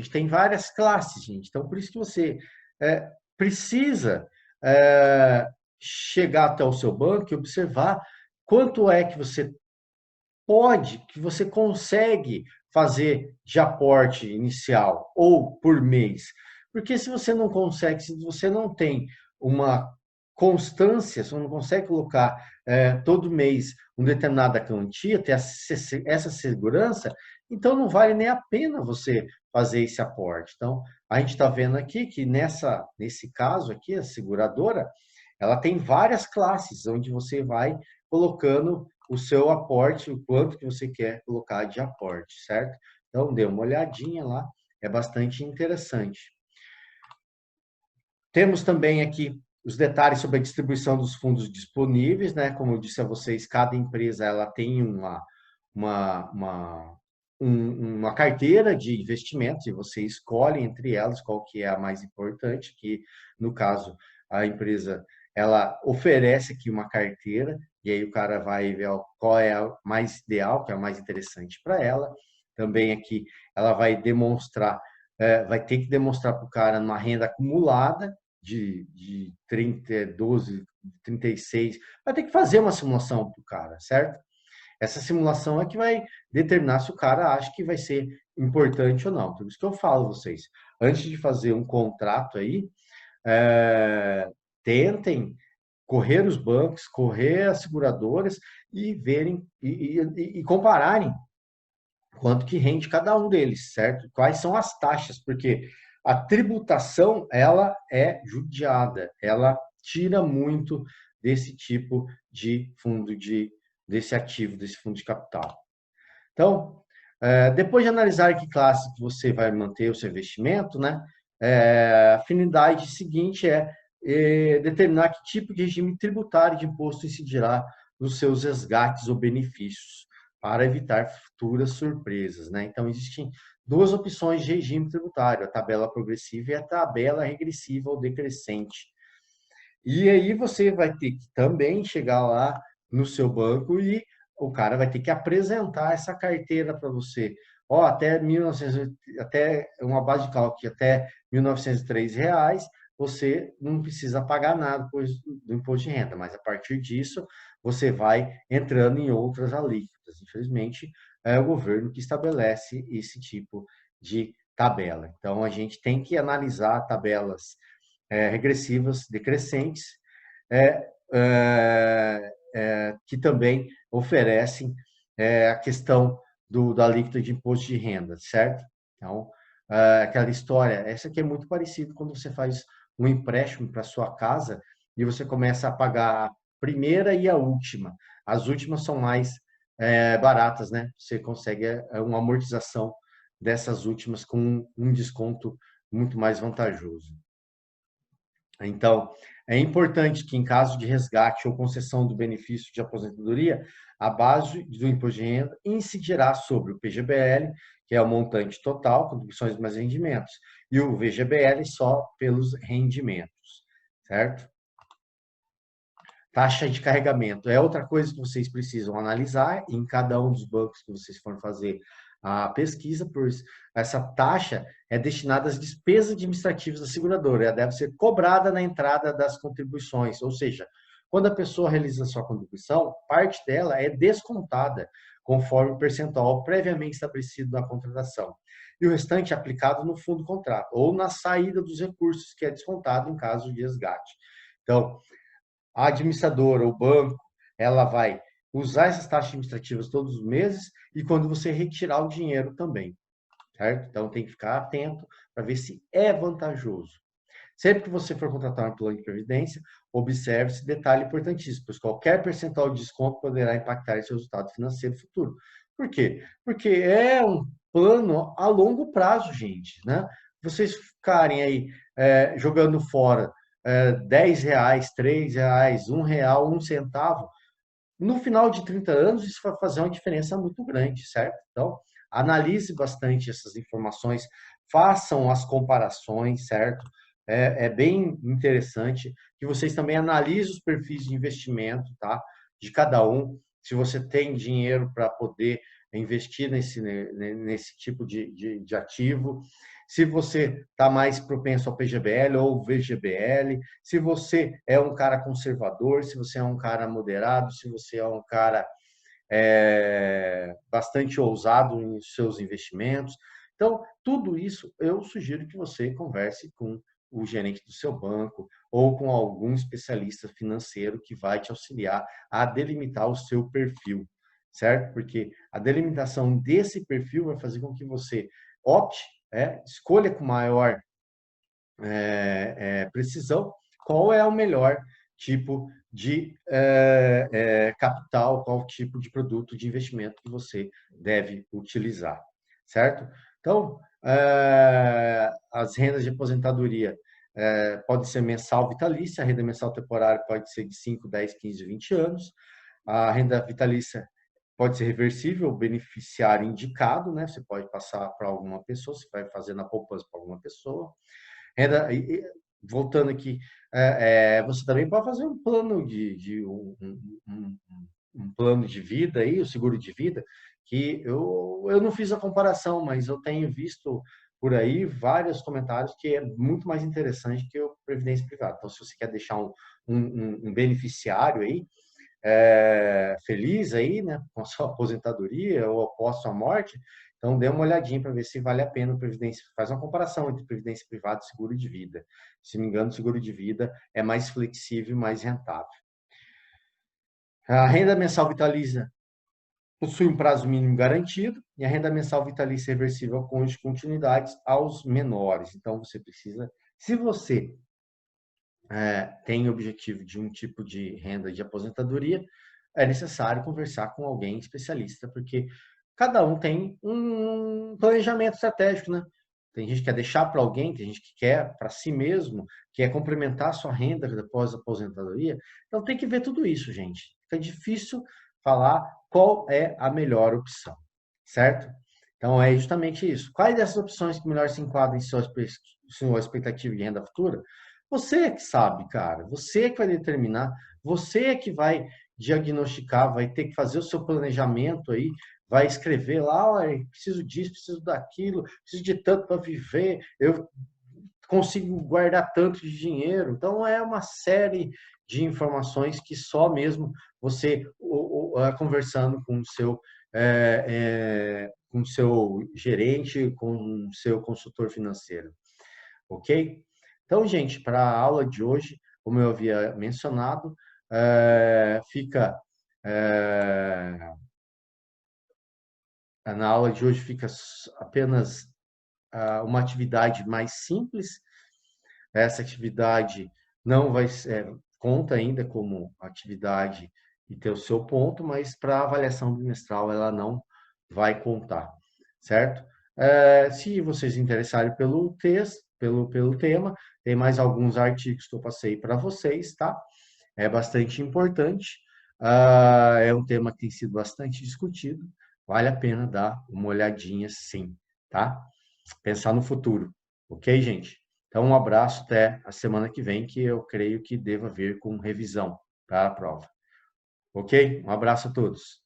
gente tem várias classes, gente. Então, por isso que você precisa chegar até o seu banco e observar quanto é que você consegue fazer de aporte inicial ou por mês. Porque se você não consegue, se você não tem uma constância, se você não consegue colocar todo mês uma determinada quantia, ter essa segurança, então não vale nem a pena você fazer esse aporte. Então, a gente está vendo aqui que nesse caso aqui, a seguradora, ela tem várias classes, onde você vai colocando o seu aporte, o quanto que você quer colocar de aporte, certo? Então, dê uma olhadinha lá, é bastante interessante. Temos também aqui os detalhes sobre a distribuição dos fundos disponíveis, né? Como eu disse a vocês, cada empresa ela tem uma carteira de investimentos e você escolhe entre elas qual que é a mais importante, que no caso a empresa ela oferece aqui uma carteira e aí o cara vai ver qual é a mais ideal, que é a mais interessante para ela. Também aqui ela vai demonstrar, vai ter que demonstrar para o cara uma renda acumulada de 30, 12, 36, vai ter que fazer uma simulação para o cara, certo? Essa simulação é que vai determinar se o cara acha que vai ser importante ou não. Por isso que eu falo a vocês, antes de fazer um contrato aí, tentem correr os bancos, correr as seguradoras e verem e compararem quanto que rende cada um deles, certo? Quais são as taxas, porque a tributação, ela é judiada, ela tira muito desse tipo de fundo desse ativo, desse fundo de capital. Então, depois de analisar que classe que você vai manter o seu investimento, né? A afinidade seguinte determinar que tipo de regime tributário de imposto incidirá nos seus resgates ou benefícios, para evitar futuras surpresas, né? Então, existem duas opções de regime tributário, a tabela progressiva e a tabela regressiva ou decrescente. E aí você vai ter que também chegar lá no seu banco e o cara vai ter que apresentar essa carteira para você. Ó, até 1900, até uma base de cálculo até R$ 1.903, você não precisa pagar nada do imposto de renda, mas a partir disso você vai entrando em outras alíquotas. Infelizmente, é o governo que estabelece esse tipo de tabela. Então, a gente tem que analisar tabelas regressivas decrescentes, que também oferecem a questão da alíquota de imposto de renda, certo? Então, aquela história, essa aqui é muito parecida quando você faz um empréstimo para sua casa e você começa a pagar a primeira e a última. As últimas são mais baratas, né? Você consegue uma amortização dessas últimas com um desconto muito mais vantajoso. Então, é importante que, em caso de resgate ou concessão do benefício de aposentadoria, a base do imposto de renda incidirá sobre o PGBL, que é o montante total, contribuições mais rendimentos, e o VGBL só pelos rendimentos, certo? Taxa de carregamento é outra coisa que vocês precisam analisar em cada um dos bancos que vocês forem fazer a pesquisa, pois essa taxa é destinada às despesas administrativas da seguradora, ela deve ser cobrada na entrada das contribuições, ou seja, quando a pessoa realiza a sua contribuição, parte dela é descontada conforme o percentual previamente estabelecido na contratação, e o restante é aplicado no fundo do contrato, ou na saída dos recursos, que é descontado em caso de resgate. Então, a administradora, o banco, ela vai usar essas taxas administrativas todos os meses e quando você retirar o dinheiro também, certo? Então, tem que ficar atento para ver se é vantajoso. Sempre que você for contratar um plano de previdência, observe esse detalhe importantíssimo, pois qualquer percentual de desconto poderá impactar esse resultado financeiro futuro. Por quê? Porque é um plano a longo prazo, gente, né? Vocês ficarem aí jogando fora R$ 10, R$ 3, R$ 1, 1 centavo, no final de 30 anos, isso vai fazer uma diferença muito grande, certo? Então, analise bastante essas informações, façam as comparações, certo? É bem interessante que vocês também analisem os perfis de investimento, tá? De cada um. Se você tem dinheiro para poder investir nesse tipo de ativo. se você está mais propenso ao PGBL ou VGBL, se você é um cara conservador, se você é um cara moderado, se você é um cara bastante ousado em seus investimentos. Então, tudo isso eu sugiro que você converse com o gerente do seu banco ou com algum especialista financeiro que vai te auxiliar a delimitar o seu perfil, certo? Porque a delimitação desse perfil vai fazer com que você opte, escolha com maior precisão qual é o melhor tipo de capital, qual tipo de produto de investimento que você deve utilizar, certo? Então, as rendas de aposentadoria pode ser mensal vitalícia, a renda mensal temporária pode ser de 5, 10, 15, 20 anos, a renda vitalícia pode ser reversível, beneficiário indicado, né? Você pode passar para alguma pessoa, você vai fazer na poupança para alguma pessoa. Renda, voltando aqui, você também pode fazer um plano um plano de vida aí, o seguro de vida, que eu não fiz a comparação, mas eu tenho visto por aí vários comentários que é muito mais interessante que o previdência privada. Então, se você quer deixar um beneficiário aí feliz aí, né, com a sua aposentadoria ou após sua morte, então dê uma olhadinha para ver se vale a pena o previdência. Faz uma comparação entre previdência privada e seguro de vida. Se não me engano, o seguro de vida é mais flexível e mais rentável. A renda mensal vitalícia possui um prazo mínimo garantido e a renda mensal vitalícia reversível com continuidades aos menores. Então, você precisa, se você tem o objetivo de um tipo de renda de aposentadoria, é necessário conversar com alguém especialista, porque cada um tem um planejamento estratégico, né? Tem gente que quer deixar para alguém, tem gente que quer para si mesmo, quer complementar a sua renda depois da aposentadoria. Então tem que ver tudo isso, gente. Fica difícil falar qual é a melhor opção, certo? Então é justamente isso. Quais dessas opções que melhor se enquadram em sua expectativa de renda futura? Você é que sabe, cara. Você é que vai determinar. Você é que vai diagnosticar, vai ter que fazer o seu planejamento aí, vai escrever lá, olha, preciso disso, preciso daquilo, preciso de tanto para viver, eu consigo guardar tanto de dinheiro. Então, é uma série de informações que só mesmo você conversando com o seu gerente, com o seu consultor financeiro, ok? Então, gente, para a aula de hoje, como eu havia mencionado, fica na aula de hoje fica apenas uma atividade mais simples. Essa atividade não vai ser, conta ainda como atividade e ter o seu ponto, mas para a avaliação bimestral ela não vai contar, certo? Se vocês interessarem pelo texto, pelo tema, tem mais alguns artigos que eu passei para vocês, tá? É bastante importante, é um tema que tem sido bastante discutido, vale a pena dar uma olhadinha sim, tá? Pensar no futuro, ok, gente? Então, um abraço até a semana que vem, que eu creio que deva vir com revisão para a prova. Ok? Um abraço a todos.